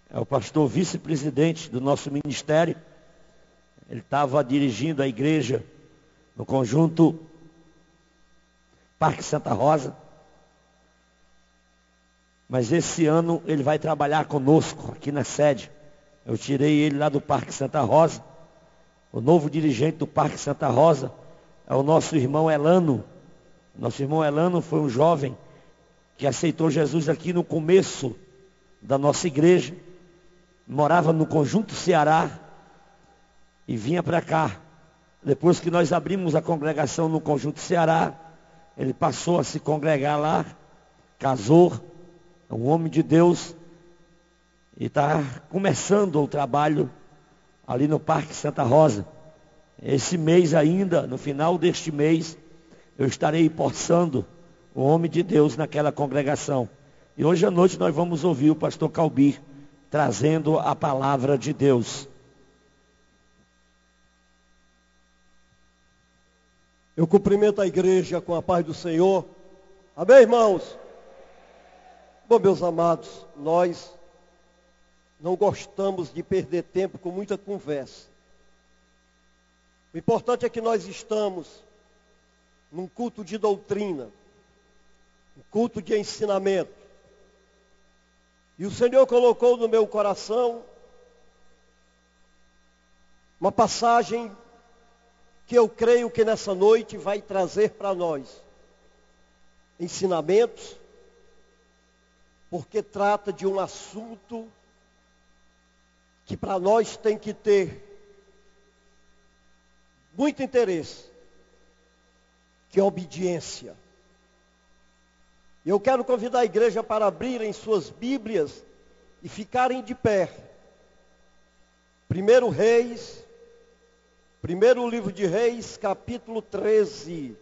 é o pastor vice-presidente do nosso ministério. Ele estava dirigindo a igreja no conjunto Parque Santa Rosa. Mas esse ano ele vai trabalhar conosco aqui na sede. Eu tirei ele lá do Parque Santa Rosa. O novo dirigente do Parque Santa Rosa é o nosso irmão Elano. Nosso irmão Elano foi um jovem que aceitou Jesus aqui no começo da nossa igreja. Morava no Conjunto Ceará e vinha para cá. Depois que nós abrimos a congregação no Conjunto Ceará, ele passou a se congregar lá, casou, é um homem de Deus, e está começando o trabalho ali no Parque Santa Rosa. Esse mês ainda, no final deste mês, eu estarei possando o homem de Deus naquela congregação. E hoje à noite nós vamos ouvir o pastor Calbir trazendo a palavra de Deus. Eu cumprimento a igreja com a paz do Senhor. Amém, irmãos? Bom, meus amados, nós não gostamos de perder tempo com muita conversa. O importante é que nós estamos num culto de doutrina, um culto de ensinamento. E o Senhor colocou no meu coração uma passagem que eu creio que nessa noite vai trazer para nós ensinamentos, porque trata de um assunto que para nós tem que ter muito interesse, que é obediência. Eu quero convidar a igreja para abrirem suas Bíblias e ficarem de pé. Primeiro livro de Reis, capítulo 13.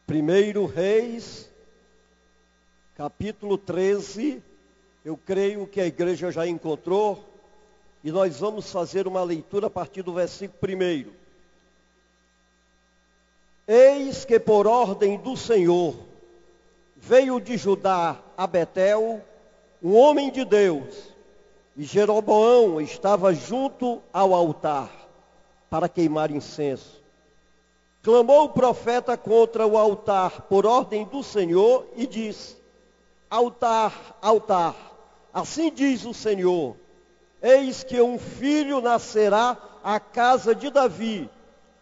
Primeiro Reis, capítulo 13, eu creio que a igreja já encontrou, e nós vamos fazer uma leitura a partir do versículo 1. Eis que por ordem do Senhor, veio de Judá a Betel, um homem de Deus, e Jeroboão estava junto ao altar, para queimar incenso. Clamou o profeta contra o altar por ordem do Senhor e disse: altar, altar, assim diz o Senhor, eis que um filho nascerá à casa de Davi,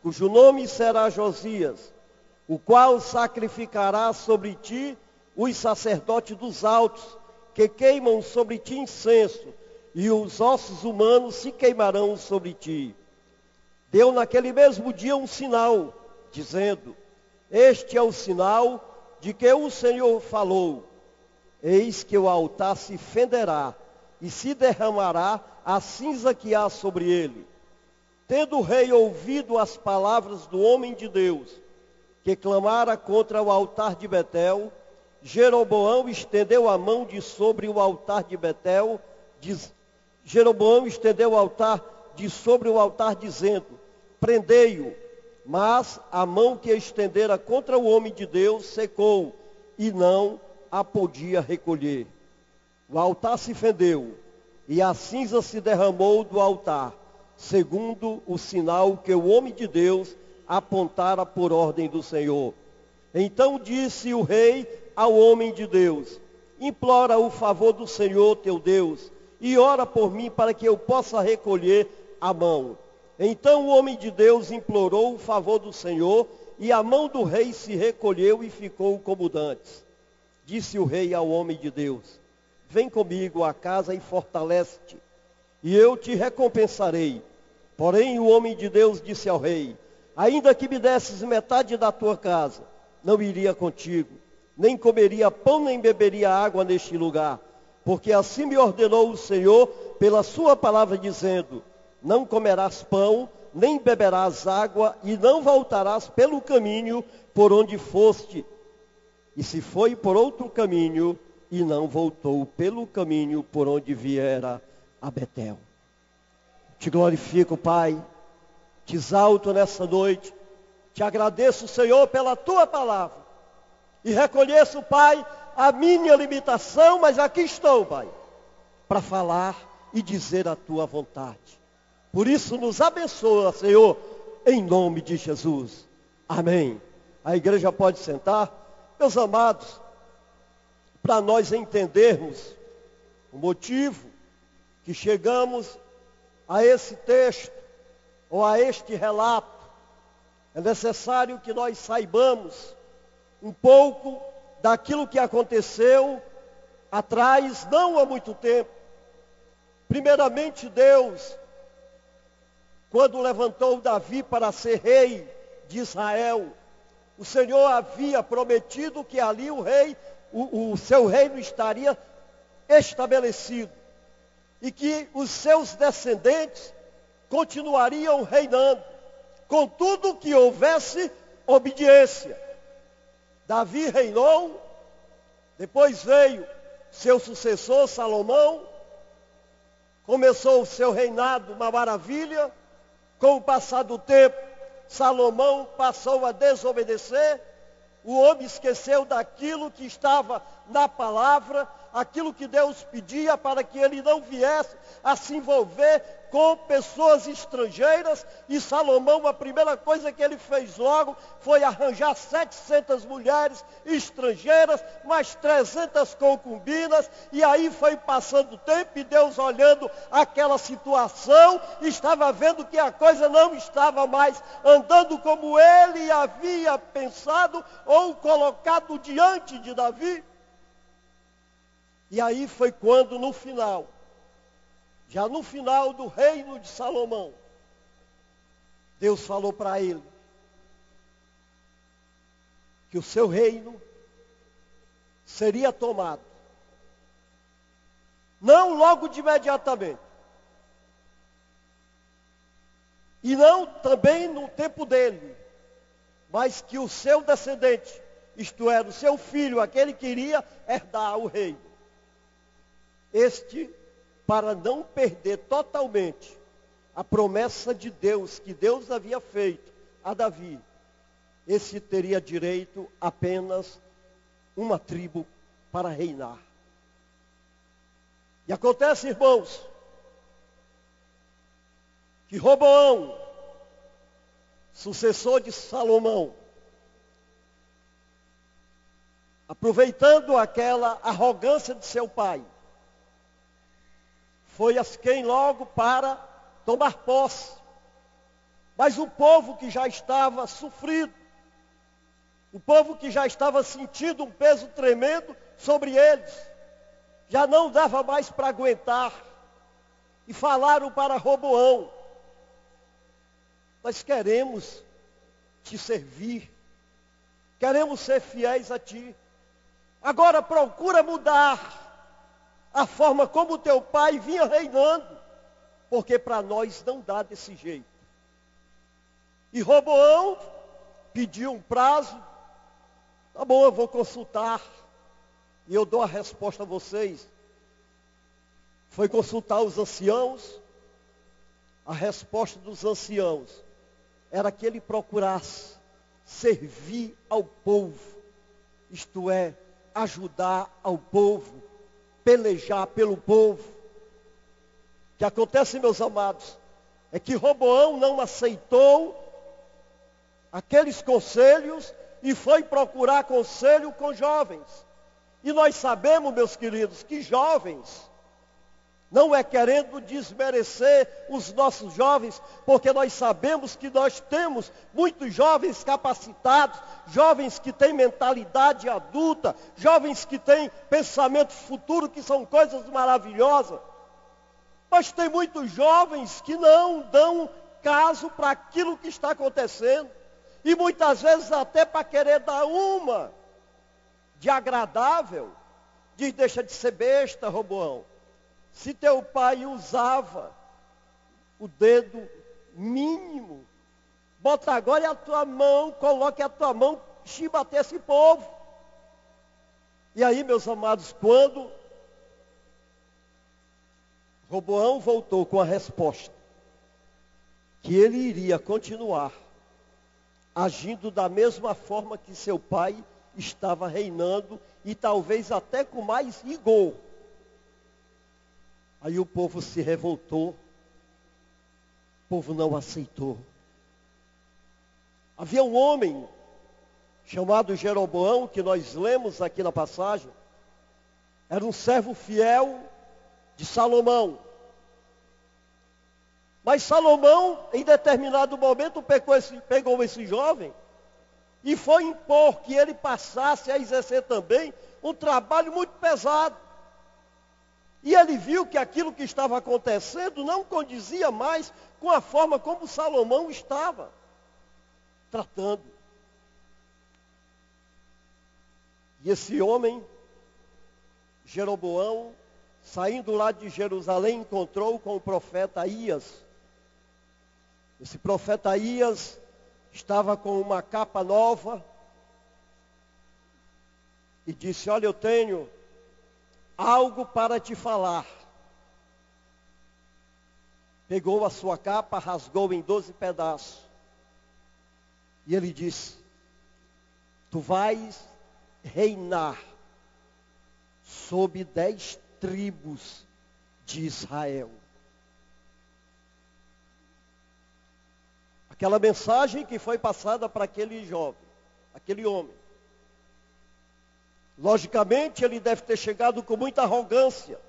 cujo nome será Josias, o qual sacrificará sobre ti os sacerdotes dos altos, que queimam sobre ti incenso, e os ossos humanos se queimarão sobre ti. Deu naquele mesmo dia um sinal, dizendo: este é o sinal de que o Senhor falou. Eis que o altar se fenderá e se derramará a cinza que há sobre ele. Tendo o rei ouvido as palavras do homem de Deus, que clamara contra o altar de Betel, Jeroboão estendeu a mão de sobre o altar de Betel, dizendo: prendei-o. Mas a mão que estendera contra o homem de Deus secou, e não a podia recolher. O altar se fendeu, e a cinza se derramou do altar, segundo o sinal que o homem de Deus apontara por ordem do Senhor. Então disse o rei ao homem de Deus: implora o favor do Senhor teu Deus, e ora por mim para que eu possa recolher a mão. Então o homem de Deus implorou o favor do Senhor, e a mão do rei se recolheu e ficou como dantes. Disse o rei ao homem de Deus: vem comigo à casa e fortalece-te, e eu te recompensarei. Porém o homem de Deus disse ao rei: ainda que me desses metade da tua casa, não iria contigo, nem comeria pão, nem beberia água neste lugar, porque assim me ordenou o Senhor pela sua palavra, dizendo: não comerás pão, nem beberás água, e não voltarás pelo caminho por onde foste. E se foi por outro caminho, e não voltou pelo caminho por onde viera a Betel. Te glorifico, Pai, te exalto nessa noite, te agradeço, Senhor, pela tua palavra, e reconheço, Pai, a minha limitação, mas aqui estou, Pai, para falar e dizer a tua vontade. Por isso nos abençoa, Senhor, em nome de Jesus. Amém. A igreja pode sentar. Meus amados, para nós entendermos o motivo que chegamos a esse texto, ou a este relato, é necessário que nós saibamos um pouco daquilo que aconteceu atrás, não há muito tempo. Primeiramente, Deus, quando levantou Davi para ser rei de Israel, o Senhor havia prometido que ali o seu reino estaria estabelecido e que os seus descendentes continuariam reinando, contudo que houvesse obediência. Davi reinou, depois veio seu sucessor Salomão, começou o seu reinado, uma maravilha. Com o passar do tempo, Salomão passou a desobedecer, o homem esqueceu daquilo que estava na palavra, aquilo que Deus pedia para que ele não viesse a se envolver com pessoas estrangeiras. E Salomão, a primeira coisa que ele fez logo foi arranjar 700 mulheres estrangeiras, mais 300 concubinas. E aí foi passando o tempo e Deus, olhando aquela situação, estava vendo que a coisa não estava mais andando como ele havia pensado ou colocado diante de Davi. E aí foi quando no final, já no final do reino de Salomão, Deus falou para ele que o seu reino seria tomado. Não logo de imediatamente. E não também no tempo dele, mas que o seu descendente, isto é, o seu filho, aquele que iria herdar o reino, este, para não perder totalmente a promessa de Deus, que Deus havia feito a Davi, esse teria direito apenas uma tribo para reinar. E acontece, irmãos, que Roboão, sucessor de Salomão, aproveitando aquela arrogância de seu pai, foi quem logo para tomar posse. Mas o povo que já estava sofrido, o povo que já estava sentindo um peso tremendo sobre eles, já não dava mais para aguentar. E falaram para Roboão: nós queremos te servir, queremos ser fiéis a ti. Agora procura mudar a forma como teu pai vinha reinando, porque para nós não dá desse jeito. E Roboão pediu um prazo. Tá bom, eu vou consultar e eu dou a resposta a vocês. Foi consultar os anciãos. A resposta dos anciãos era que ele procurasse servir ao povo, isto é, ajudar ao povo, pelejar pelo povo. O que acontece, meus amados, é que Roboão não aceitou aqueles conselhos e foi procurar conselho com jovens. E nós sabemos, meus queridos, que jovens, não é querendo desmerecer os nossos jovens, porque nós sabemos que nós temos muitos jovens capacitados, jovens que têm mentalidade adulta, jovens que têm pensamento futuro, que são coisas maravilhosas. Mas tem muitos jovens que não dão caso para aquilo que está acontecendo. E muitas vezes até para querer dar uma de agradável, diz: deixa de ser besta, Roboão. Se teu pai usava o dedo mínimo, bota agora a tua mão, coloque a tua mão, chibater esse povo. E aí, meus amados, quando Roboão voltou com a resposta que ele iria continuar agindo da mesma forma que seu pai estava reinando, e talvez até com mais rigor. Aí o povo se revoltou, o povo não aceitou. Havia um homem chamado Jeroboão, que nós lemos aqui na passagem, era um servo fiel de Salomão. Mas Salomão, em determinado momento, pegou esse jovem e foi impor que ele passasse a exercer também um trabalho muito pesado. E ele viu que aquilo que estava acontecendo não condizia mais com a forma como Salomão estava tratando. E esse homem, Jeroboão, saindo lá de Jerusalém, encontrou com o profeta Aías. Esse profeta Aías estava com uma capa nova e disse: olha, eu tenho algo para te falar. Pegou a sua capa, rasgou em 12 pedaços. E ele disse: tu vais reinar sobre 10 tribos de Israel. Aquela mensagem que foi passada para aquele jovem, aquele homem. Logicamente, ele deve ter chegado com muita arrogância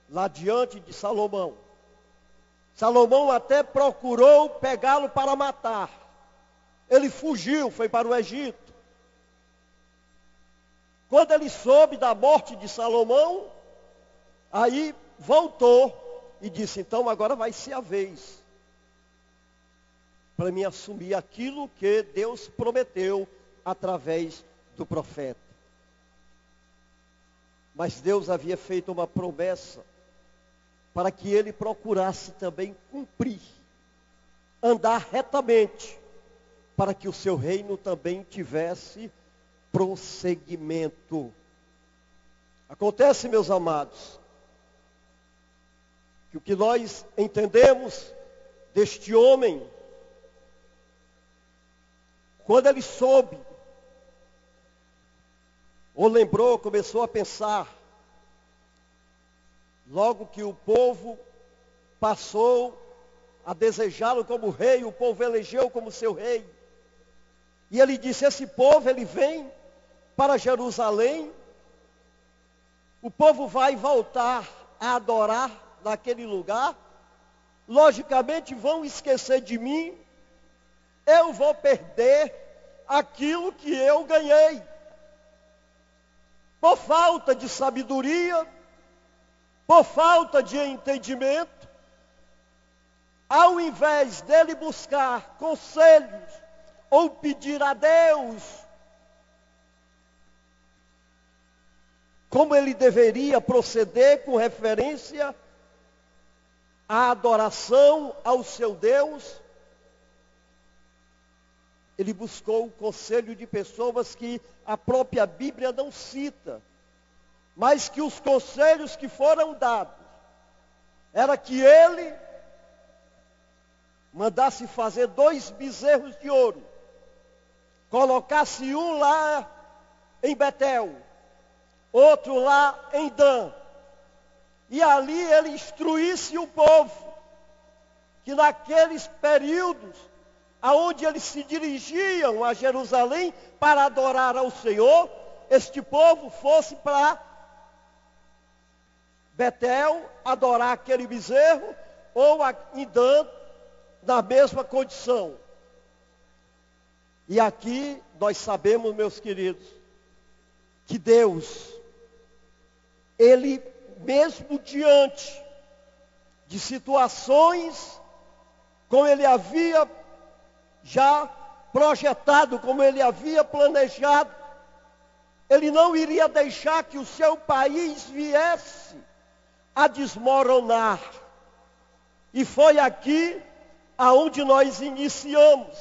lá diante de Salomão. Salomão até procurou pegá-lo para matar. Ele fugiu, foi para o Egito. Quando ele soube da morte de Salomão, aí voltou e disse: então agora vai ser a vez para mim assumir aquilo que Deus prometeu através do profeta. Mas Deus havia feito uma promessa para que ele procurasse também cumprir, andar retamente, para que o seu reino também tivesse prosseguimento. Acontece, meus amados, que o que nós entendemos deste homem, quando ele soube, ou lembrou, começou a pensar, logo que o povo passou a desejá-lo como rei, o povo elegeu como seu rei. E ele disse: esse povo, ele vem para Jerusalém, o povo vai voltar a adorar naquele lugar, logicamente vão esquecer de mim, eu vou perder aquilo que eu ganhei. Por falta de sabedoria, por falta de entendimento, ao invés dele buscar conselhos ou pedir a Deus como ele deveria proceder com referência à adoração ao seu Deus, ele buscou o conselho de pessoas que a própria Bíblia não cita, mas que os conselhos que foram dados era que ele mandasse fazer 2 bezerros de ouro, colocasse um lá em Betel, outro lá em Dan, e ali ele instruísse o povo, que naqueles períodos, aonde eles se dirigiam a Jerusalém para adorar ao Senhor, este povo fosse para Betel adorar aquele bezerro, ou em Dan, na mesma condição. E aqui nós sabemos, meus queridos, que Deus, Ele mesmo diante de situações como Ele havia já projetado, como Ele havia planejado, Ele não iria deixar que o seu país viesse a desmoronar. E foi aqui aonde nós iniciamos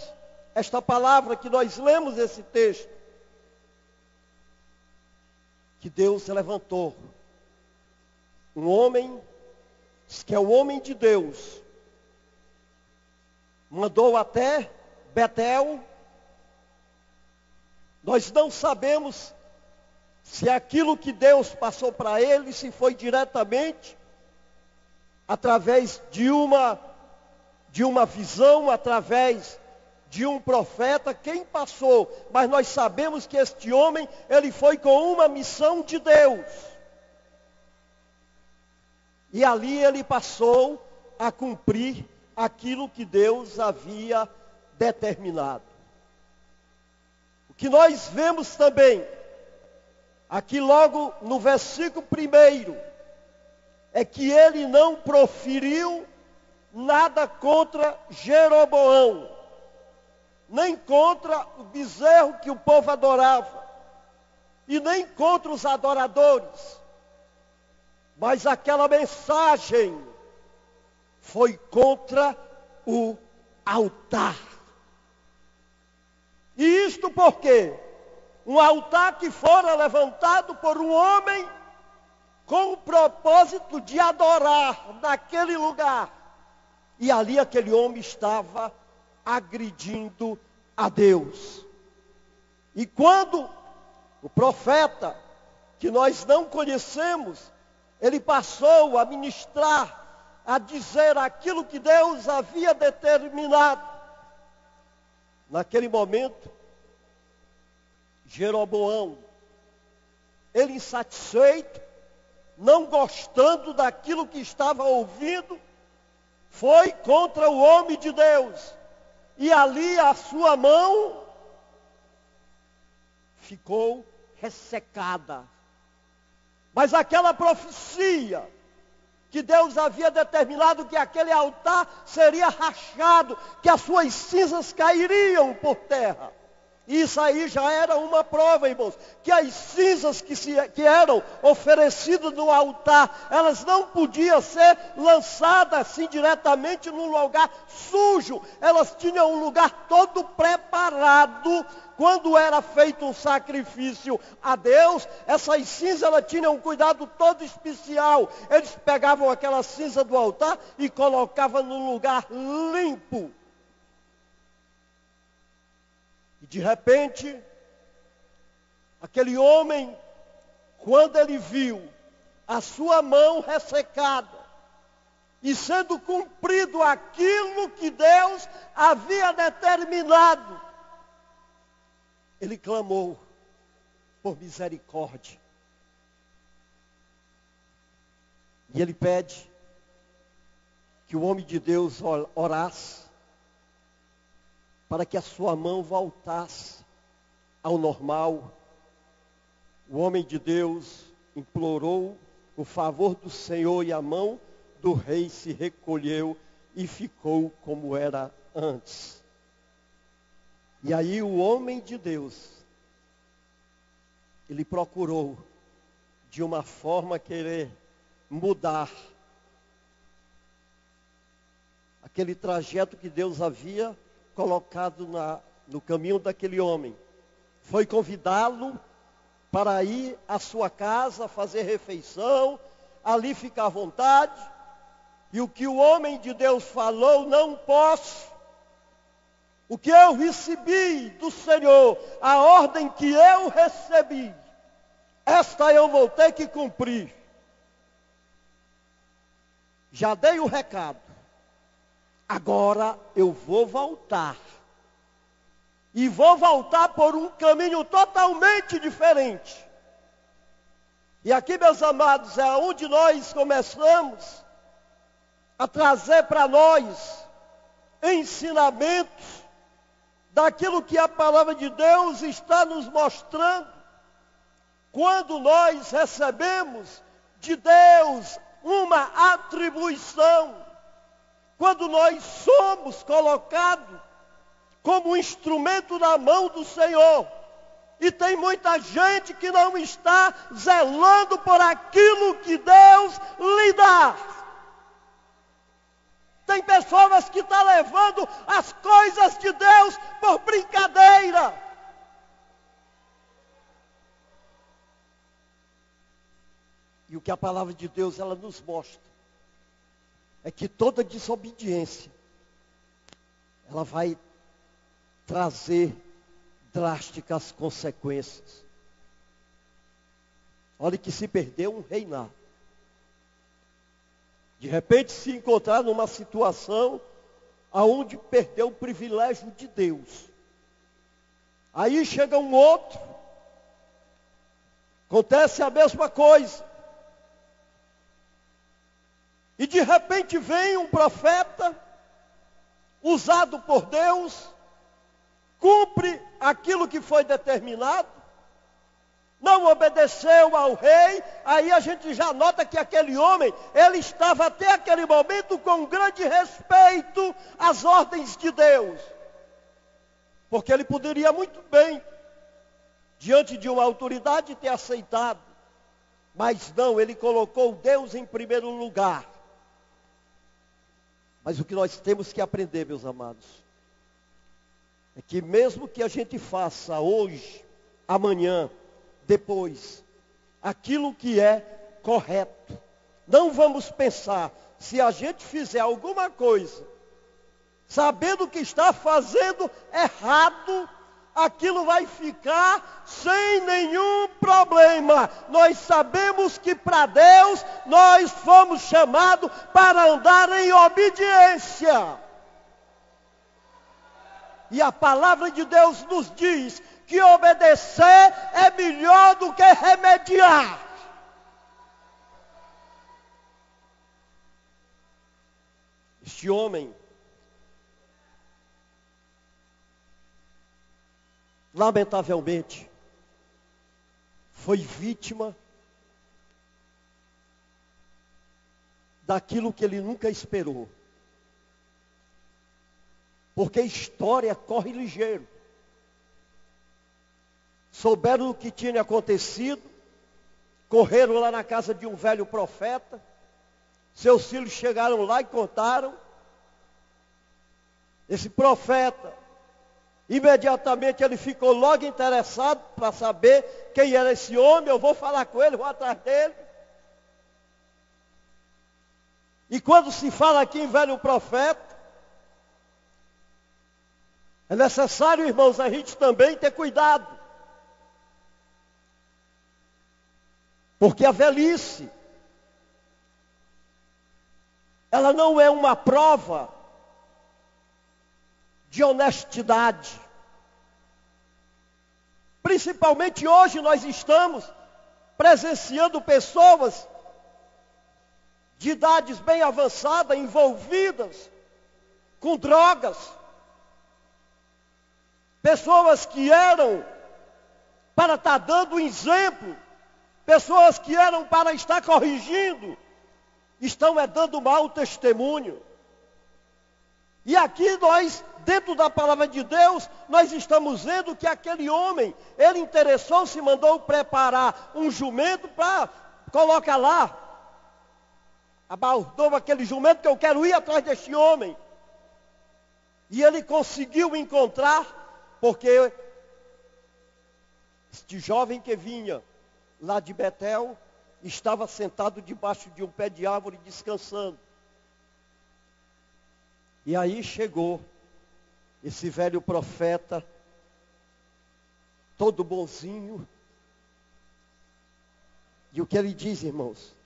esta palavra que nós lemos esse texto. que Deus levantou. Um homem, que é o homem de Deus. Mandou até Betel. Nós não sabemos se aquilo que Deus passou para ele, se foi diretamente através de uma visão, através de um profeta, quem passou. Mas nós sabemos que este homem, ele foi com uma missão de Deus. E ali ele passou a cumprir aquilo que Deus havia determinado. O que nós vemos também, aqui logo no versículo 1, é que ele não proferiu nada contra Jeroboão, nem contra o bezerro que o povo adorava, e nem contra os adoradores. Mas aquela mensagem foi contra o altar. E isto por quê? Um altar que fora levantado por um homem com o propósito de adorar naquele lugar. E ali aquele homem estava agredindo a Deus. E quando o profeta, que nós não conhecemos, ele passou a ministrar, a dizer aquilo que Deus havia determinado. Naquele momento, Jeroboão, ele insatisfeito, não gostando daquilo que estava ouvindo, foi contra o homem de Deus. E ali a sua mão ficou ressecada. Mas aquela profecia que Deus havia determinado que aquele altar seria rachado, que as suas cinzas cairiam por terra. Isso aí já era uma prova, irmãos, que as cinzas que eram oferecidas no altar, elas não podiam ser lançadas assim diretamente num lugar sujo. Elas tinham um lugar todo preparado. Quando era feito um sacrifício a Deus, essas cinzas elas tinham um cuidado todo especial. Eles pegavam aquela cinza do altar e colocavam num lugar limpo. E de repente, aquele homem, quando ele viu a sua mão ressecada, e sendo cumprido aquilo que Deus havia determinado, ele clamou por misericórdia. E ele pede que o homem de Deus orasse, para que a sua mão voltasse ao normal. O homem de Deus implorou o favor do Senhor e a mão do rei se recolheu e ficou como era antes. E aí o homem de Deus, ele procurou de uma forma querer mudar aquele trajeto que Deus havia colocado no caminho daquele homem. Foi convidá-lo para ir à sua casa, fazer refeição, ali ficar à vontade. E o que o homem de Deus falou, não posso. O que eu recebi do Senhor, a ordem que eu recebi, esta eu vou ter que cumprir. Já dei o recado. Agora eu vou voltar. E vou voltar por um caminho totalmente diferente. E aqui, meus amados, é onde nós começamos a trazer para nós ensinamentos daquilo que a palavra de Deus está nos mostrando. Quando nós recebemos de Deus uma atribuição, quando nós somos colocados como instrumento na mão do Senhor, e tem muita gente que não está zelando por aquilo que Deus lhe dá. Tem pessoas que estão levando as coisas de Deus por brincadeira. E o que a palavra de Deus ela nos mostra é que toda desobediência ela vai trazer drásticas consequências. Olha que se perdeu um reinado. De repente se encontrar numa situação aonde perdeu o privilégio de Deus. Aí chega um outro, acontece a mesma coisa. E de repente vem um profeta, usado por Deus, cumpre aquilo que foi determinado, não obedeceu ao rei. Aí a gente já nota que aquele homem, ele estava até aquele momento com grande respeito às ordens de Deus. Porque ele poderia muito bem, diante de uma autoridade, ter aceitado. Mas não, ele colocou Deus em primeiro lugar. Mas o que nós temos que aprender, meus amados, é que mesmo que a gente faça hoje, amanhã, depois, aquilo que é correto, não vamos pensar, se a gente fizer alguma coisa, sabendo que está fazendo errado, aquilo vai ficar sem nenhum problema. Nós sabemos que para Deus, nós fomos chamados para andar em obediência. E a palavra de Deus nos diz que obedecer é melhor do que remediar. Este homem, lamentavelmente, foi vítima daquilo que ele nunca esperou. Porque a história corre ligeiro. Souberam o que tinha acontecido, correram lá na casa de um velho profeta, seus filhos chegaram lá e contaram. Esse profeta, imediatamente ele ficou logo interessado para saber quem era esse homem. Eu vou falar com ele, vou atrás dele. E quando se fala aqui em velho profeta, é necessário, irmãos, a gente também ter cuidado. Porque a velhice, ela não é uma prova de honestidade. Principalmente hoje nós estamos presenciando pessoas de idades bem avançadas, envolvidas com drogas. Pessoas que eram para estar dando um exemplo, pessoas que eram para estar corrigindo, estão dando mau testemunho. E aqui nós, dentro da palavra de Deus, nós estamos vendo que aquele homem, ele interessou-se, mandou preparar um jumento para colocar lá. Abordou aquele jumento que eu quero ir atrás deste homem. E ele conseguiu encontrar, porque este jovem que vinha lá de Betel estava sentado debaixo de um pé de árvore descansando. E aí chegou esse velho profeta, todo bonzinho. E o que ele diz, irmãos?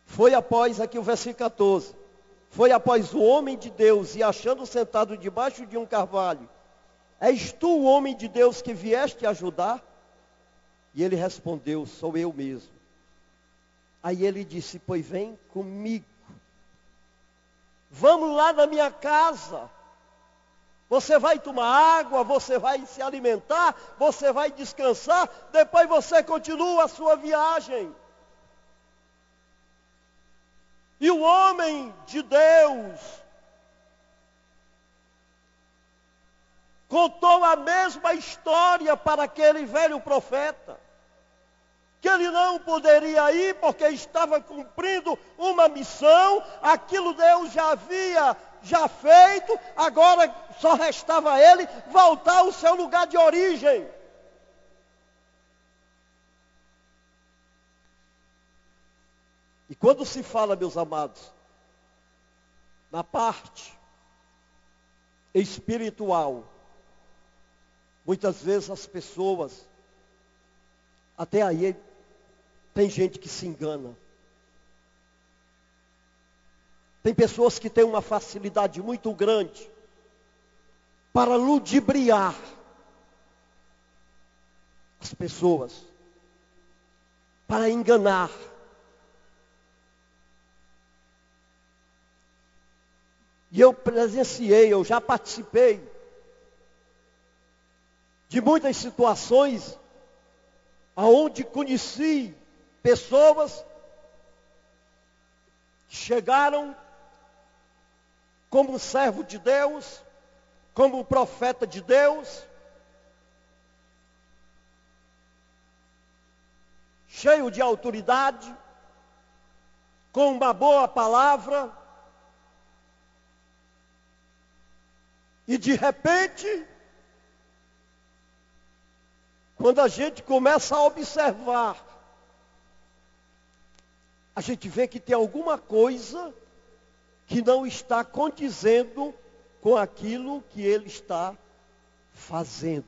Foi após, aqui o versículo 14, foi após o homem de Deus, e achando sentado debaixo de um carvalho, és tu o homem de Deus que vieste ajudar? E ele respondeu, sou eu mesmo. Aí ele disse, pois vem comigo. Vamos lá na minha casa. Você vai tomar água, você vai se alimentar, você vai descansar, depois você continua a sua viagem. E o homem de Deus contou a mesma história para aquele velho profeta, que ele não poderia ir porque estava cumprindo uma missão, aquilo Deus já havia feito, agora só restava a ele voltar ao seu lugar de origem. E quando se fala, meus amados, na parte espiritual, muitas vezes as pessoas, até aí, tem gente que se engana. Tem pessoas que têm uma facilidade muito grande para ludibriar as pessoas, para enganar. E eu presenciei, eu já participei de muitas situações aonde conheci pessoas que chegaram como servo de Deus, como profeta de Deus, cheio de autoridade, com uma boa palavra, e de repente, quando a gente começa a observar, a gente vê que tem alguma coisa que não está condizendo com aquilo que ele está fazendo.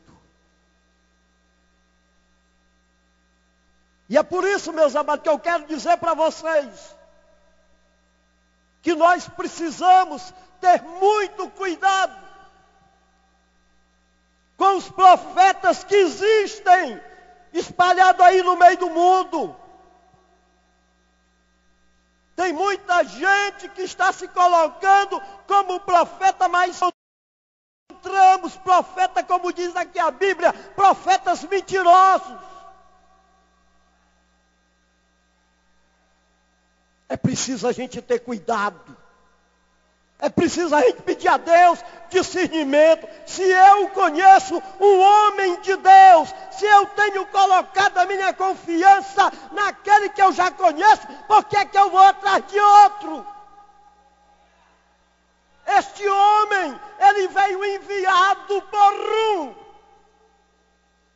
E é por isso, meus amados, que eu quero dizer para vocês que nós precisamos ter muito cuidado com os profetas que existem espalhados aí no meio do mundo. Tem muita gente que está se colocando como profeta, mas encontramos profeta, como diz aqui a Bíblia, profetas mentirosos. É preciso a gente ter cuidado. É preciso a gente pedir a Deus discernimento. Se eu conheço um homem de Deus, se eu tenho colocado a minha confiança naquele que eu já conheço, por que é que eu vou atrás de outro? Este homem, ele veio enviado por um,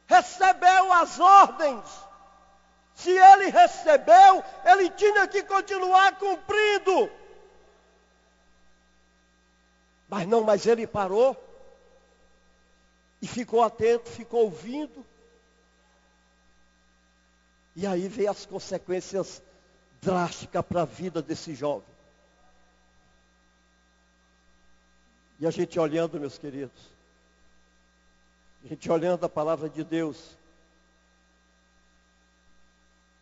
recebeu as ordens. Se ele recebeu, ele tinha que continuar cumprindo. Mas ele parou e ficou atento, ficou ouvindo. E aí veio as consequências drásticas para a vida desse jovem. E a gente olhando, meus queridos, a gente olhando a palavra de Deus,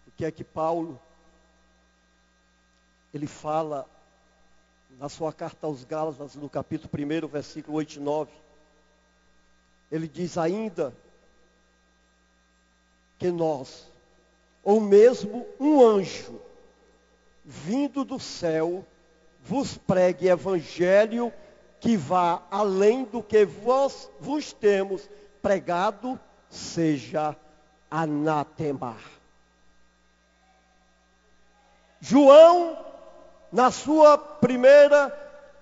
o que é que Paulo, ele fala na sua carta aos Gálatas, no capítulo 1, versículo 8 e 9, ele diz ainda que nós, ou mesmo um anjo, vindo do céu, vos pregue evangelho que vá além do que vos temos pregado, seja anatema. João, na sua primeira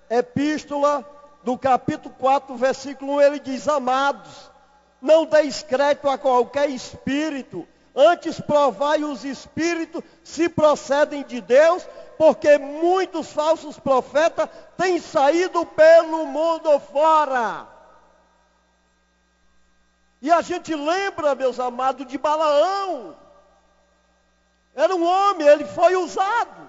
epístola, do capítulo 4, versículo 1, ele diz: amados, não deis crédito a qualquer espírito, antes provai os espíritos se procedem de Deus, porque muitos falsos profetas têm saído pelo mundo fora. E a gente lembra, meus amados, de Balaão. Era um homem, ele foi usado.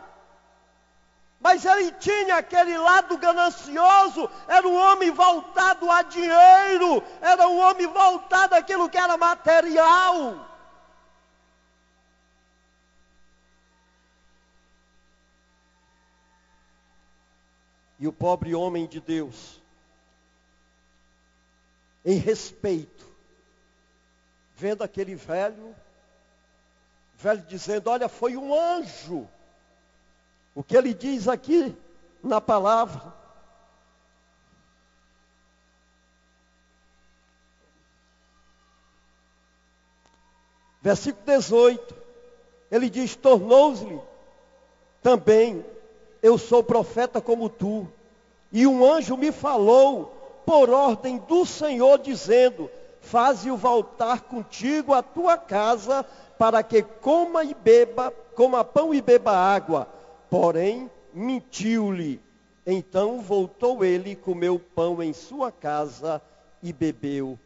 Mas ele tinha aquele lado ganancioso, era um homem voltado a dinheiro, era um homem voltado àquilo que era material. E o pobre homem de Deus, em respeito, vendo aquele velho dizendo: olha, foi um anjo. O que ele diz aqui na palavra: versículo 18, ele diz: tornou-se-lhe também, eu sou profeta como tu, e um anjo me falou por ordem do Senhor, dizendo: faze-o voltar contigo à tua casa, para que coma pão e beba água. porém mentiu-lhe. Então voltou ele e comeu pão em sua casa e bebeu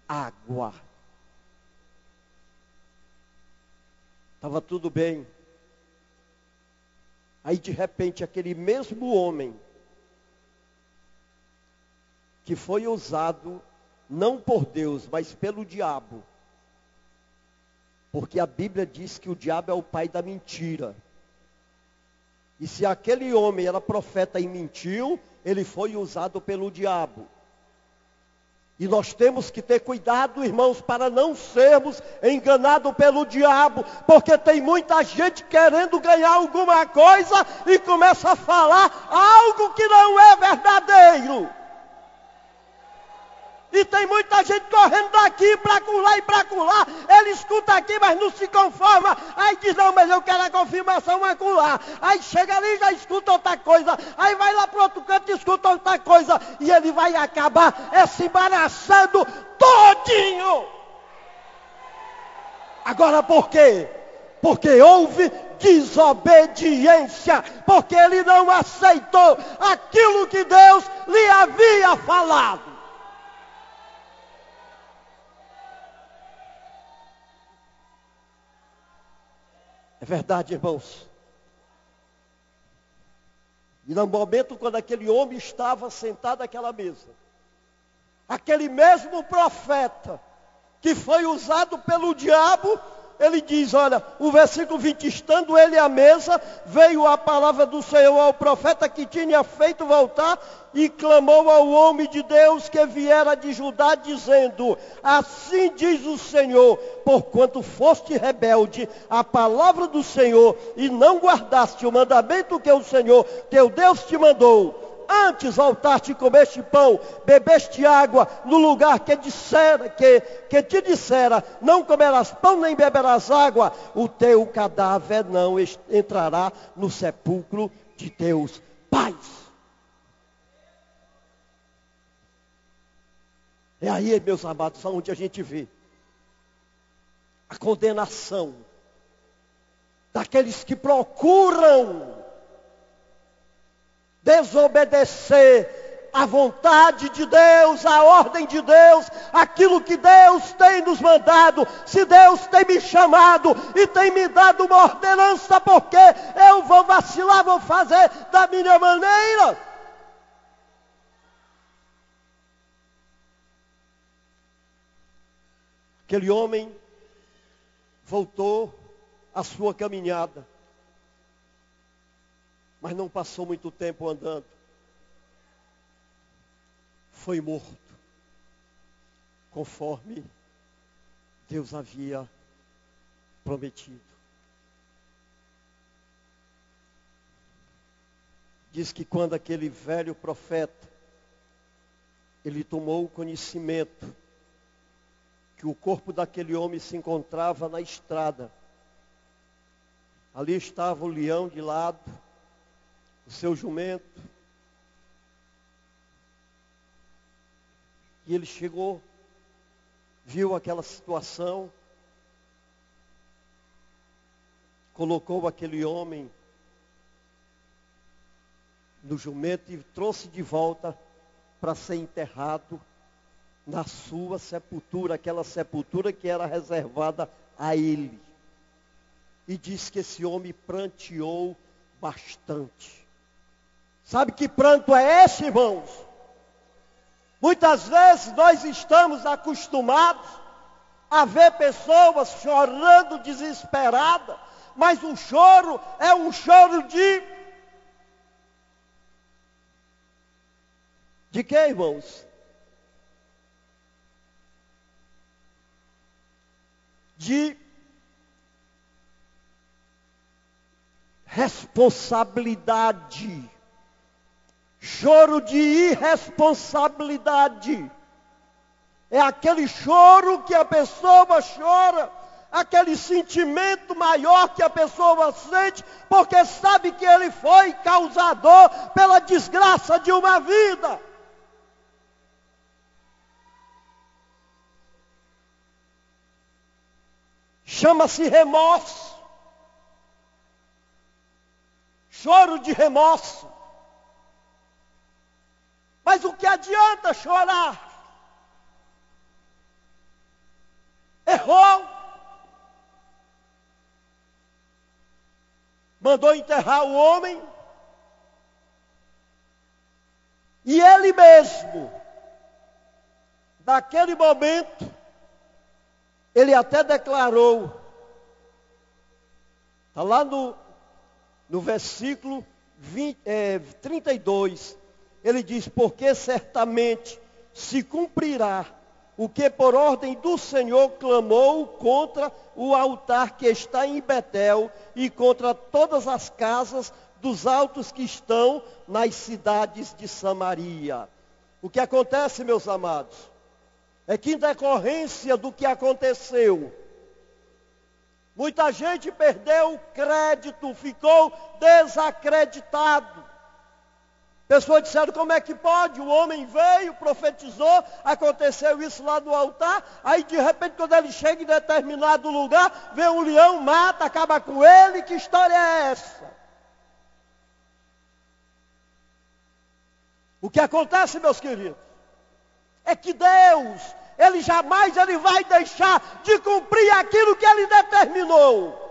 água. Estava tudo bem. Aí de repente aquele mesmo homem que foi usado não por Deus, mas pelo diabo. Porque a Bíblia diz que o diabo é o pai da mentira. E se aquele homem era profeta e mentiu, ele foi usado pelo diabo. E nós temos que ter cuidado, irmãos, para não sermos enganados pelo diabo. Porque tem muita gente querendo ganhar alguma coisa e começa a falar algo que não é verdadeiro. E tem muita gente correndo daqui para colar e para colar. Ele escuta aqui, mas não se conforma. Aí diz, não, mas eu quero a confirmação acolá. Aí chega ali e já escuta outra coisa. Aí vai lá para outro canto e escuta outra coisa. E ele vai acabar se embaraçando todinho. Agora por quê? Porque houve desobediência. Porque ele não aceitou aquilo que Deus lhe havia falado. É verdade, irmãos. E no momento quando aquele homem estava sentado àquela mesa, aquele mesmo profeta que foi usado pelo diabo, ele diz, olha, o versículo 20, estando ele à mesa, veio a palavra do Senhor ao profeta que tinha feito voltar e clamou ao homem de Deus que viera de Judá, dizendo, assim diz o Senhor, porquanto foste rebelde à palavra do Senhor e não guardaste o mandamento que o Senhor, teu Deus, te mandou, antes voltaste e comeste pão, bebeste água, no lugar que te dissera, não comerás pão nem beberás água, o teu cadáver não entrará no sepulcro de teus pais. É aí, meus amados, onde a gente vê a condenação daqueles que procuram desobedecer a vontade de Deus, a ordem de Deus, aquilo que Deus tem nos mandado. Se Deus tem me chamado e tem me dado uma ordenança, porque eu vou vacilar, vou fazer da minha maneira. Aquele homem voltou à sua caminhada. Mas não passou muito tempo andando. Foi morto. Conforme Deus havia prometido. Diz que quando aquele velho profeta, ele tomou conhecimento que o corpo daquele homem se encontrava na estrada. Ali estava o leão de lado, o seu jumento. E ele chegou, viu aquela situação, colocou aquele homem no jumento e trouxe de volta para ser enterrado na sua sepultura, aquela sepultura que era reservada a ele. E diz que esse homem pranteou bastante. Sabe que pranto é esse, irmãos? Muitas vezes nós estamos acostumados a ver pessoas chorando desesperada, mas o choro é um choro de quê, irmãos? De responsabilidade. Choro de irresponsabilidade. É aquele choro que a pessoa chora, aquele sentimento maior que a pessoa sente, porque sabe que ele foi causador pela desgraça de uma vida. Chama-se remorso. choro de remorso. Mas o que adianta chorar? Errou. Mandou enterrar o homem. E ele mesmo, naquele momento, ele até declarou, está lá no versículo 32, ele diz, porque certamente se cumprirá o que por ordem do Senhor clamou contra o altar que está em Betel e contra todas as casas dos altos que estão nas cidades de Samaria. O que acontece, meus amados, é que em decorrência do que aconteceu, muita gente perdeu o crédito, ficou desacreditado. Pessoas disseram, como é que pode? O homem veio, profetizou, aconteceu isso lá no altar, aí de repente quando ele chega em determinado lugar, vem um leão, mata, acaba com ele, que história é essa? O que acontece, meus queridos, é que Deus, Ele jamais vai deixar de cumprir aquilo que Ele determinou.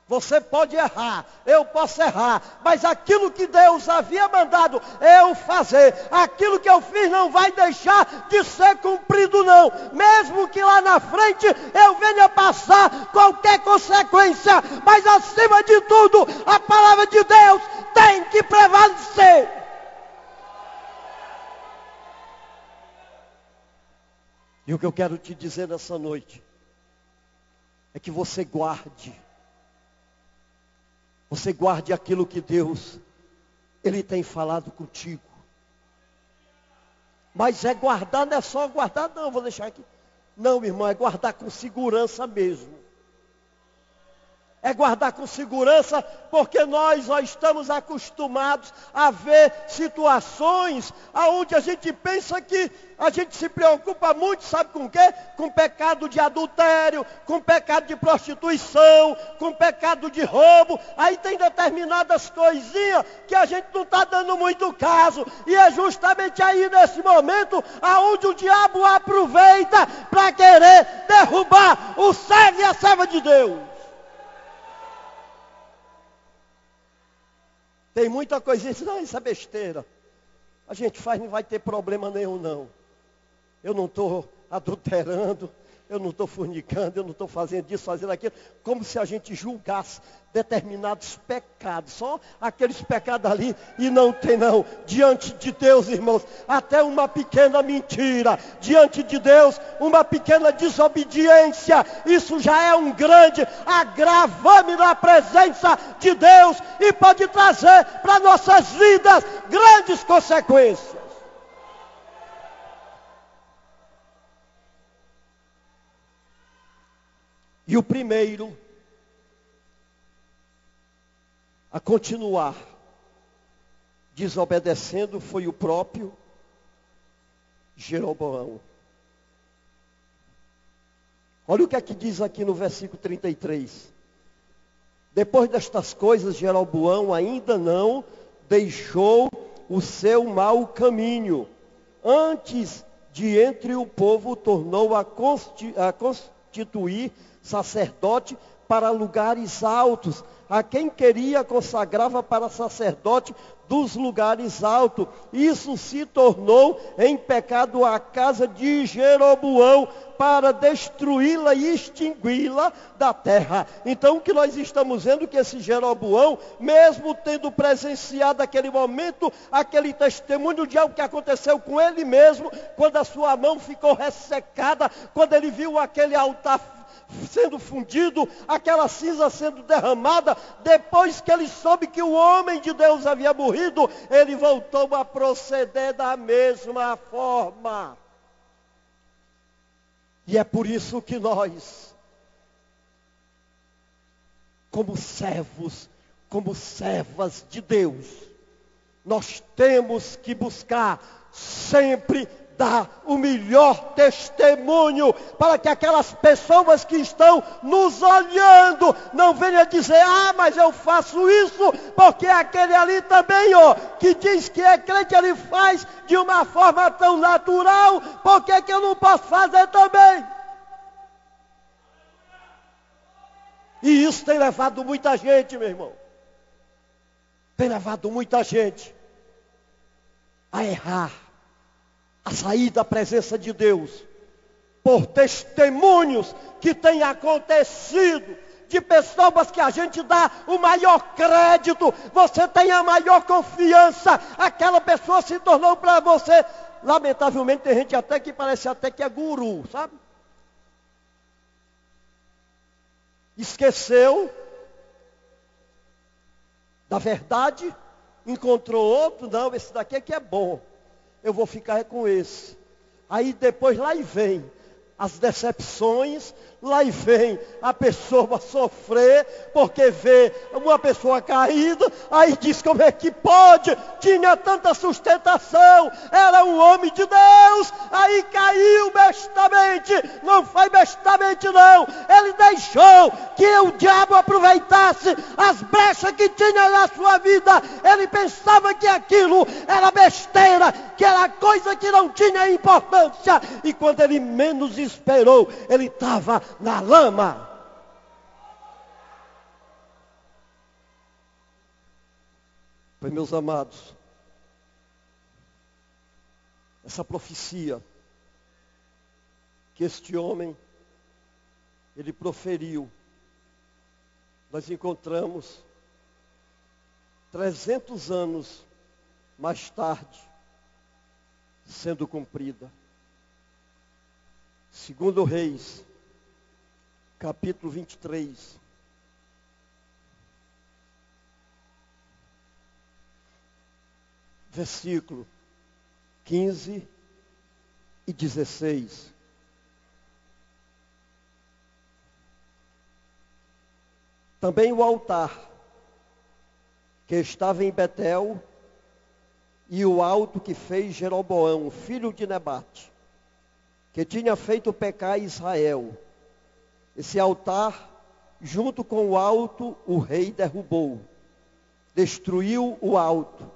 Você pode errar, eu posso errar, mas aquilo que Deus havia mandado eu fazer, aquilo que eu fiz não vai deixar de ser cumprido não. Mesmo que lá na frente eu venha passar qualquer consequência, mas acima de tudo, a palavra de Deus tem que prevalecer. E o que eu quero te dizer nessa noite, é que você guarde aquilo que Deus, Ele tem falado contigo. Mas é guardar, não é só guardar, não, vou deixar aqui. Não, meu irmão, é guardar com segurança mesmo. É guardar com segurança, porque nós estamos acostumados a ver situações onde a gente pensa que a gente se preocupa muito, sabe com o quê? Com pecado de adultério, com pecado de prostituição, com pecado de roubo. Aí tem determinadas coisinhas que a gente não está dando muito caso. E é justamente aí nesse momento aonde o diabo aproveita para querer derrubar o servo e a serva de Deus. Tem muita coisinha, não, isso é besteira. A gente faz, não vai ter problema nenhum, não. Eu não estou adulterando, eu não estou fornicando, eu não estou fazendo isso, fazendo aquilo. Como se a gente julgasse determinados pecados. Só aqueles pecados ali e não tem não. Diante de Deus, irmãos, até uma pequena mentira. Diante de Deus, uma pequena desobediência. Isso já é um grande agravame na presença de Deus. E pode trazer para nossas vidas grandes consequências. E o primeiro a continuar desobedecendo foi o próprio Jeroboão. Olha o que é que diz aqui no versículo 33. Depois destas coisas, Jeroboão ainda não deixou o seu mau caminho. Antes de entre o povo, tornou a constituir sacerdote para lugares altos. A quem queria consagrava para sacerdote dos lugares altos. Isso se tornou em pecado a casa de Jeroboão, para destruí-la e extingui-la da terra. Então o que nós estamos vendo, que esse Jeroboão, mesmo tendo presenciado aquele momento, aquele testemunho de algo que aconteceu com ele mesmo, quando a sua mão ficou ressecada, quando ele viu aquele altar sendo fundido, aquela cinza sendo derramada, depois que ele soube que o homem de Deus havia morrido, ele voltou a proceder da mesma forma. E é por isso que nós, como servos, como servas de Deus, nós temos que buscar sempre dar o melhor testemunho, para que aquelas pessoas que estão nos olhando não venham dizer: ah, mas eu faço isso porque aquele ali também, que diz que é crente, ele faz de uma forma tão natural, por que eu não posso fazer também? E isso tem levado muita gente, meu irmão, tem levado muita gente a errar, a sair da presença de Deus, por testemunhos que têm acontecido, de pessoas que a gente dá o maior crédito, você tem a maior confiança, aquela pessoa se tornou para você, lamentavelmente tem gente até que parece até que é guru, sabe? Esqueceu da verdade, encontrou outro, não, esse daqui é que é bom, eu vou ficar com esse. Aí depois lá e vem as decepções, lá e vem a pessoa sofrer, porque vê uma pessoa caída, aí diz: como é que pode? Tinha tanta sustentação, era um homem de Deus, aí caiu bestamente. Não foi bestamente não, ele deixou que o diabo aproveitasse as brechas que tinha na sua vida. Ele pensava que aquilo era besteira, que era coisa que não tinha importância, e quando ele menos esperou, ele estava na lama. Pois, meus amados, essa profecia que este homem ele proferiu, nós encontramos 300 anos mais tarde sendo cumprida. Segundo Reis, capítulo 23. Versículo 15 e 16. Também o altar que estava em Betel e o alto que fez Jeroboão, filho de Nebate, que tinha feito pecar Israel. Esse altar, junto com o alto, o rei derrubou. Destruiu o alto,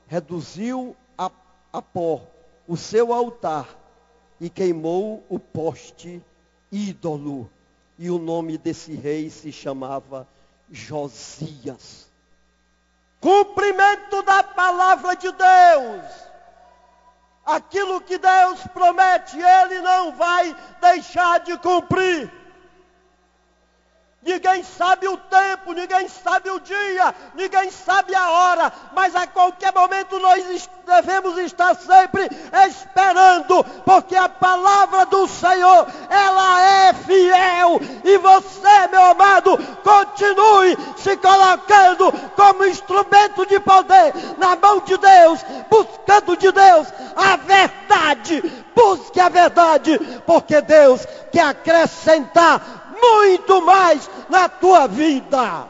reduziu a pó o seu altar e queimou o poste ídolo. E o nome desse rei se chamava Josias. Cumprimento da palavra de Deus. Aquilo que Deus promete, Ele não vai deixar de cumprir. Ninguém sabe o tempo, ninguém sabe o dia, ninguém sabe a hora, mas a qualquer momento nós devemos estar sempre esperando, porque a palavra do Senhor, ela é fiel, e você, meu amado, continue se colocando como instrumento de poder na mão de Deus, buscando de Deus a verdade. Busque a verdade, porque Deus quer acrescentar muito mais na tua vida.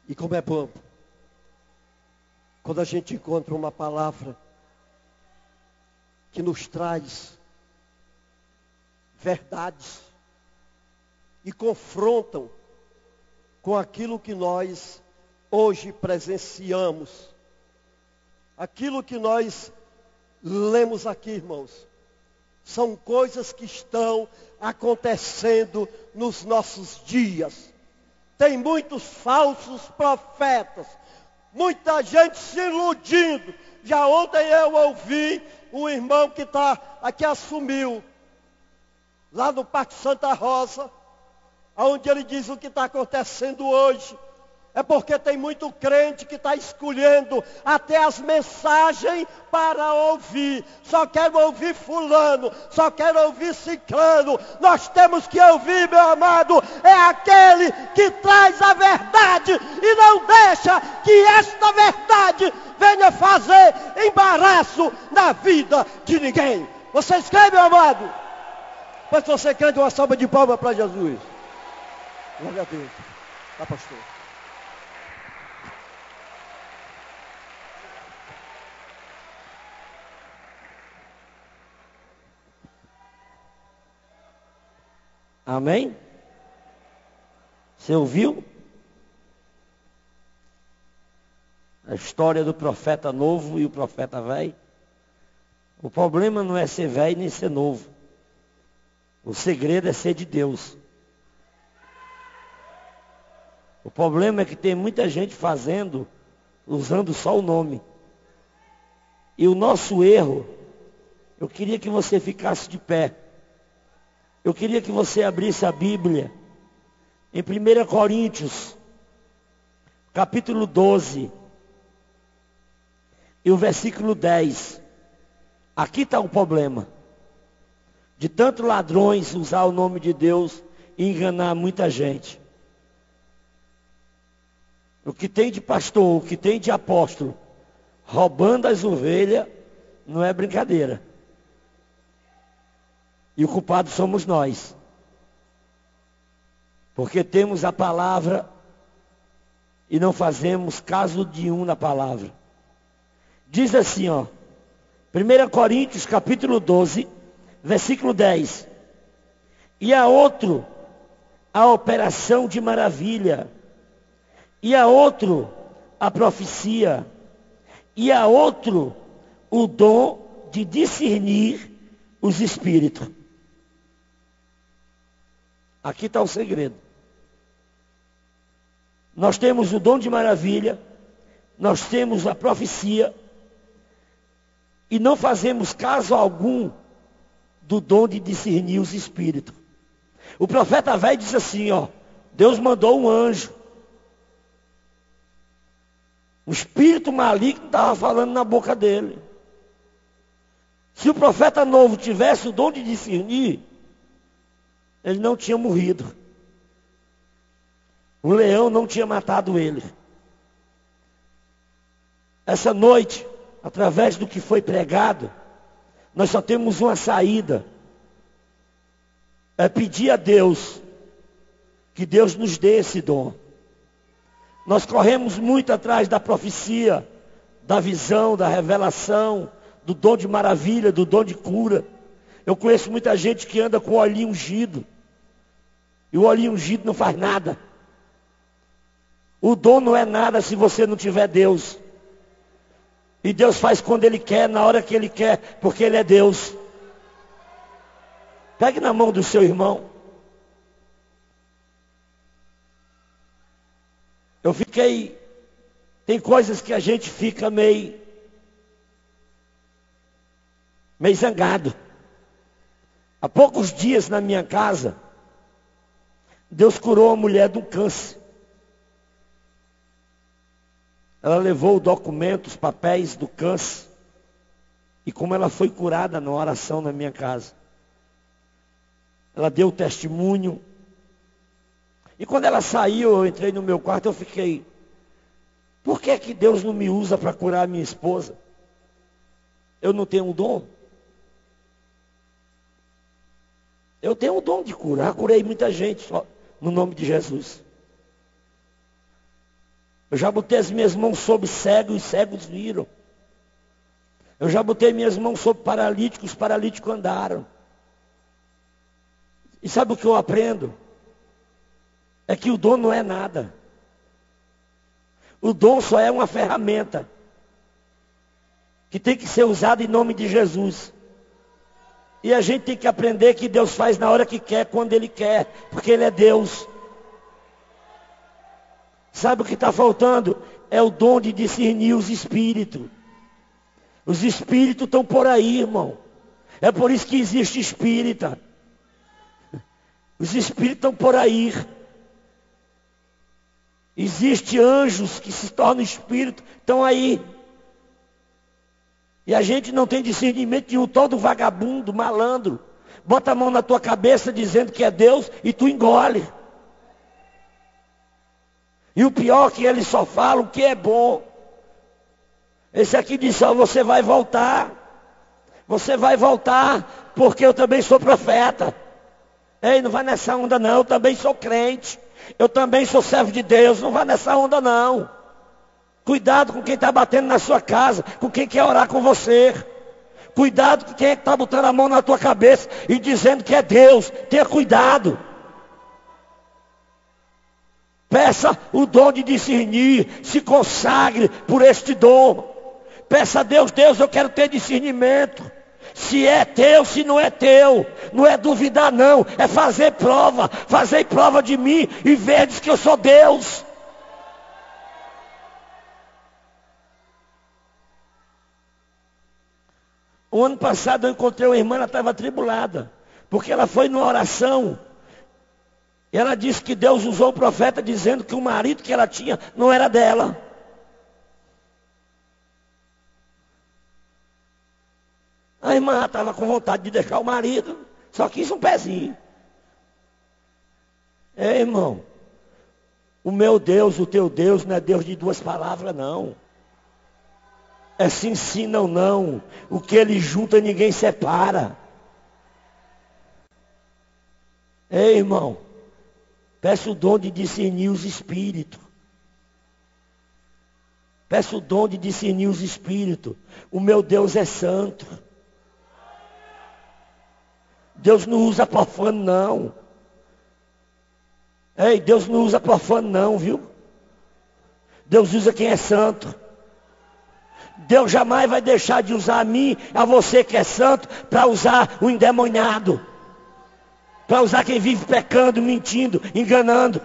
E como é bom quando a gente encontra uma palavra que nos traz verdades e confrontam com aquilo que nós hoje presenciamos, aquilo que nós lemos aqui, irmãos, são coisas que estão acontecendo nos nossos dias. Tem muitos falsos profetas, muita gente se iludindo. Já ontem eu ouvi um irmão que aqui assumiu, lá no Parque Santa Rosa, onde ele diz o que está acontecendo hoje. É porque tem muito crente que está escolhendo até as mensagens para ouvir. Só quero ouvir fulano, só quero ouvir ciclano. Nós temos que ouvir, meu amado, é aquele que traz a verdade e não deixa que esta verdade venha fazer embaraço na vida de ninguém. Vocês creem, meu amado? Pois se você crê, uma salva de palmas para Jesus. Glória a Deus. Tá, pastor? Amém? Você ouviu? A história do profeta novo e o profeta velho. O problema não é ser velho nem ser novo. O segredo é ser de Deus. O problema é que tem muita gente fazendo, usando só o nome. E o nosso erro, eu queria que você ficasse de pé. Eu queria que você abrisse a Bíblia em 1 Coríntios, capítulo 12, e o versículo 10. Aqui está o problema. De tanto ladrões usar o nome de Deus e enganar muita gente. O que tem de pastor, o que tem de apóstolo, roubando as ovelhas, não é brincadeira. E o culpado somos nós. Porque temos a palavra e não fazemos caso nenhum na palavra. Diz assim, ó. 1 Coríntios capítulo 12, versículo 10. E a outro, a operação de maravilha. E a outro, a profecia. E a outro, o dom de discernir os espíritos. Aqui está o segredo. Nós temos o dom de maravilha, nós temos a profecia, e não fazemos caso algum do dom de discernir os espíritos. O profeta velho diz assim, ó, Deus mandou um anjo. O espírito maligno estava falando na boca dele. Se o profeta novo tivesse o dom de discernir, ele não tinha morrido. O leão não tinha matado ele. Essa noite, através do que foi pregado, nós só temos uma saída. É pedir a Deus que Deus nos dê esse dom. Nós corremos muito atrás da profecia, da visão, da revelação, do dom de maravilha, do dom de cura. Eu conheço muita gente que anda com o olhinho ungido. E o olhinho ungido não faz nada. O dom não é nada se você não tiver Deus. E Deus faz quando Ele quer, na hora que Ele quer, porque Ele é Deus. Pegue na mão do seu irmão. Tem coisas que a gente fica meio zangado. Há poucos dias na minha casa, Deus curou a mulher do câncer. Ela levou o documento, os papéis do câncer. E como ela foi curada na oração na minha casa. Ela deu testemunho. E quando ela saiu, eu entrei no meu quarto, eu fiquei, por que que Deus não me usa para curar a minha esposa? Eu não tenho um dom? Eu tenho o dom de curar, curei muita gente só no nome de Jesus. Eu já botei as minhas mãos sobre cegos e os cegos viram. Eu já botei minhas mãos sobre paralíticos, os paralíticos andaram. E sabe o que eu aprendo? É que o dom não é nada. O dom só é uma ferramenta que tem que ser usada em nome de Jesus. E a gente tem que aprender que Deus faz na hora que quer, quando Ele quer, porque Ele é Deus. Sabe o que está faltando? É o dom de discernir os espíritos. Os espíritos estão por aí, irmão. É por isso que existe espírita. Os espíritos estão por aí. Existem anjos que se tornam espírito, estão aí. E a gente não tem discernimento nenhum, todo vagabundo, malandro. Bota a mão na tua cabeça dizendo que é Deus e tu engole. E o pior é que eles só falam que é bom. Esse aqui disse, ó, você vai voltar. Você vai voltar, porque eu também sou profeta. Ei, não vai nessa onda não, eu também sou crente. Eu também sou servo de Deus, não vai nessa onda não. Cuidado com quem está batendo na sua casa, com quem quer orar com você. Cuidado com quem está botando a mão na tua cabeça e dizendo que é Deus. Tenha cuidado. Peça o dom de discernir, se consagre por este dom. Peça a Deus, Deus, eu quero ter discernimento. Se é teu, se não é teu. Não é duvidar não, é fazer prova de mim e veres que eu sou Deus. O ano passado eu encontrei uma irmã, ela estava atribulada, porque ela foi numa oração. E ela disse que Deus usou o profeta dizendo que o marido que ela tinha não era dela. A irmã estava com vontade de deixar o marido, só quis um pezinho. Ei, irmão, o meu Deus, o teu Deus não é Deus de duas palavras, não. É sim, sim, não, não. O que ele junta, ninguém separa. Ei, irmão, peça o dom de discernir os espíritos. Peça o dom de discernir os espíritos. O meu Deus é santo. Deus não usa profano, não. Ei, Deus não usa profano, não, viu? Deus usa quem é santo. Deus jamais vai deixar de usar a mim, a você que é santo, para usar o endemoniado. Para usar quem vive pecando, mentindo, enganando.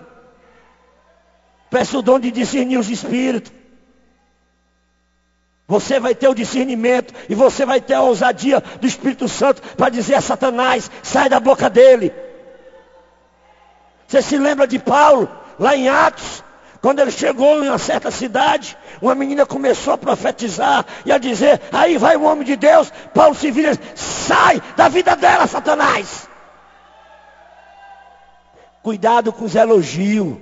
Peça o dom de discernir os espíritos. Você vai ter o discernimento e você vai ter a ousadia do Espírito Santo para dizer a Satanás, sai da boca dele. Você se lembra de Paulo, lá em Atos, quando ele chegou em uma certa cidade, uma menina começou a profetizar e a dizer, aí vai um homem de Deus, Paulo se vira, sai da vida dela, Satanás. Cuidado com os elogios.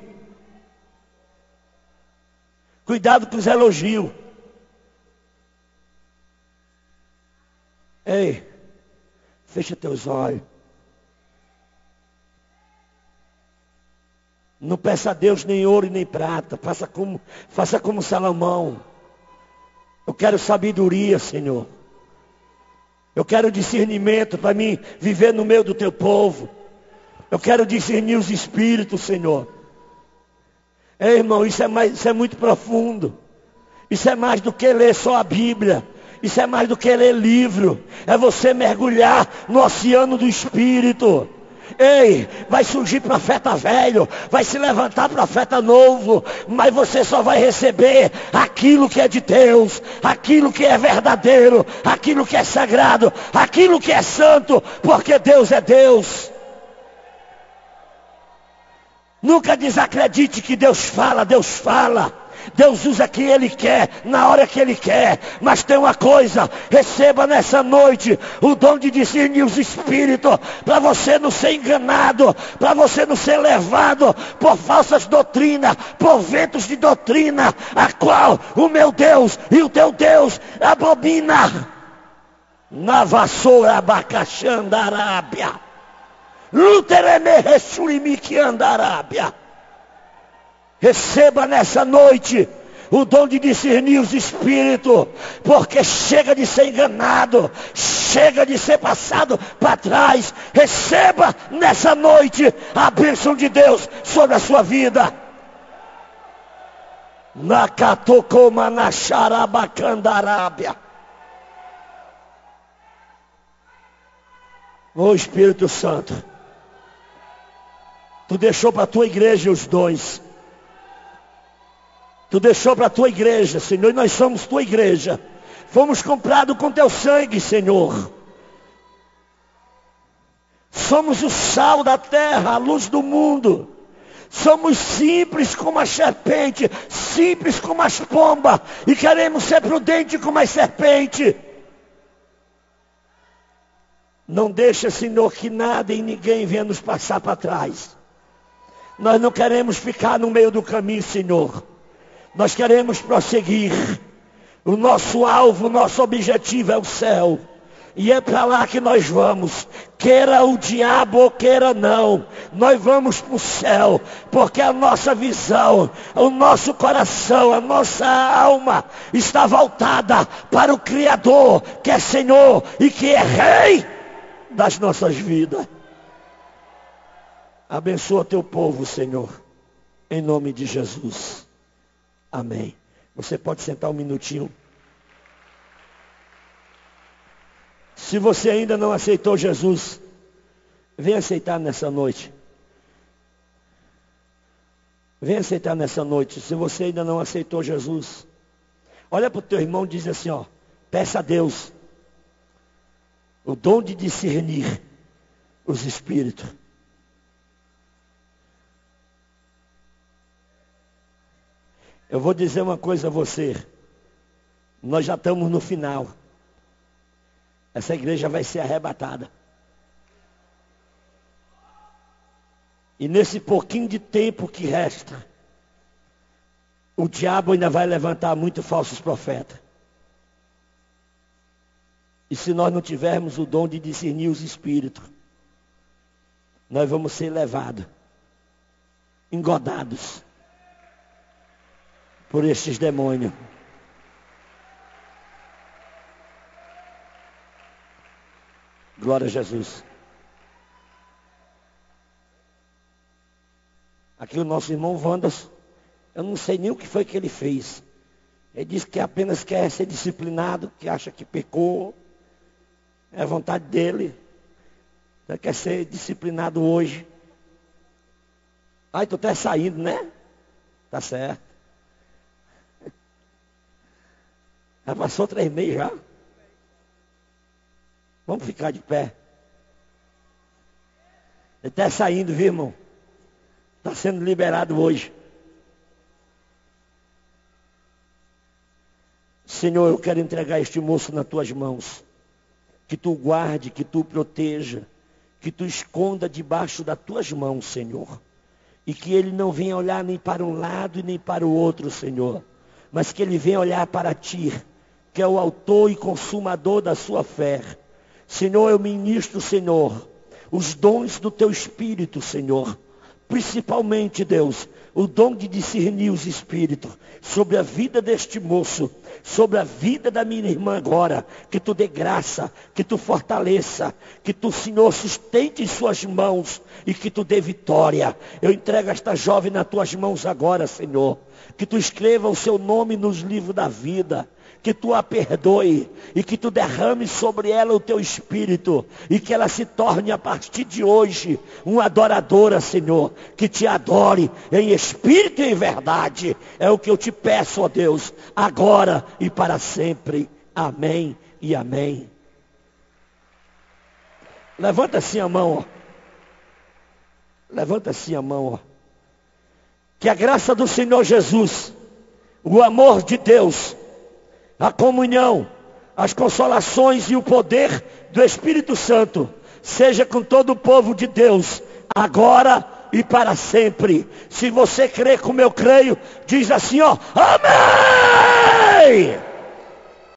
Cuidado com os elogios. Ei, fecha teus olhos. Não peça a Deus nem ouro e nem prata. Faça como Salomão. Eu quero sabedoria, Senhor. Eu quero discernimento para mim viver no meio do teu povo. Eu quero discernir os espíritos, Senhor. Ei, irmão, isso é muito profundo. Isso é mais do que ler só a Bíblia. Isso é mais do que ler livro. É você mergulhar no oceano do Espírito. Ei, vai surgir profeta velho, vai se levantar profeta novo, mas você só vai receber aquilo que é de Deus, aquilo que é verdadeiro, aquilo que é sagrado, aquilo que é santo, porque Deus é Deus. Nunca desacredite que Deus fala, Deus fala. Deus usa quem Ele quer, na hora que Ele quer. Mas tem uma coisa, receba nessa noite o dom de discernir os espíritos, para você não ser enganado, para você não ser levado por falsas doutrinas, por ventos de doutrina, a qual o meu Deus e o teu Deus abomina. Na vassoura abacaxandarábia. Lutereme ressurimique andarábia. Receba nessa noite o dom de discernir os espíritos, porque chega de ser enganado, chega de ser passado para trás. Receba nessa noite a bênção de Deus sobre a sua vida. Nakatokoma na xarabacandarábia. Ô Espírito Santo, tu deixou para a tua igreja os dons. Tu deixou para a tua igreja, Senhor, e nós somos tua igreja. Fomos comprados com teu sangue, Senhor. Somos o sal da terra, a luz do mundo. Somos simples como a serpente, simples como as pombas, e queremos ser prudentes como as serpentes. Não deixa, Senhor, que nada e ninguém venha nos passar para trás. Nós não queremos ficar no meio do caminho, Senhor. Nós queremos prosseguir. O nosso alvo, o nosso objetivo é o céu. E é para lá que nós vamos. Queira o diabo ou queira não. Nós vamos para o céu. Porque a nossa visão, o nosso coração, a nossa alma está voltada para o Criador, que é Senhor e que é Rei das nossas vidas. Abençoa teu povo, Senhor. Em nome de Jesus. Amém. Você pode sentar um minutinho. Se você ainda não aceitou Jesus, vem aceitar nessa noite. Vem aceitar nessa noite. Se você ainda não aceitou Jesus, olha para o teu irmão e diz assim, ó, peça a Deus o dom de discernir os espíritos. Eu vou dizer uma coisa a você. Nós já estamos no final. Essa igreja vai ser arrebatada. E nesse pouquinho de tempo que resta, o diabo ainda vai levantar muitos falsos profetas. E se nós não tivermos o dom de discernir os espíritos, nós vamos ser levados, engodados por estes demônios. Glória a Jesus. Aqui o nosso irmão Wanderson, eu não sei nem o que foi que ele fez. Ele disse que apenas quer ser disciplinado, que acha que pecou. É a vontade dele. Ele quer ser disciplinado hoje. Ai, tu tá saindo, né? Tá certo. Já passou 3 meses já. Vamos ficar de pé. Ele está saindo, viu, irmão? Está sendo liberado hoje. Senhor, eu quero entregar este moço nas tuas mãos. Que tu guarde, que tu proteja, que tu esconda debaixo das tuas mãos, Senhor. E que ele não venha olhar nem para um lado e nem para o outro, Senhor. Mas que ele venha olhar para ti, que é o autor e consumador da sua fé. Senhor, eu ministro, Senhor, os dons do teu Espírito, Senhor. Principalmente, Deus, o dom de discernir os espíritos sobre a vida deste moço, sobre a vida da minha irmã agora. Que tu dê graça, que tu fortaleça, que tu, Senhor, sustente em suas mãos e que tu dê vitória. Eu entrego esta jovem nas tuas mãos agora, Senhor. Que tu escreva o seu nome nos livros da vida. Que tu a perdoe e que tu derrame sobre ela o teu espírito e que ela se torne a partir de hoje uma adoradora, Senhor, que te adore em espírito e em verdade. É o que eu te peço, ó Deus, agora e para sempre. Amém e amém. Levanta assim a mão, ó. Levanta assim a mão, ó. Que a graça do Senhor Jesus, o amor de Deus, a comunhão, as consolações e o poder do Espírito Santo seja com todo o povo de Deus, agora e para sempre. Se você crê como eu creio, diz assim, ó, amém!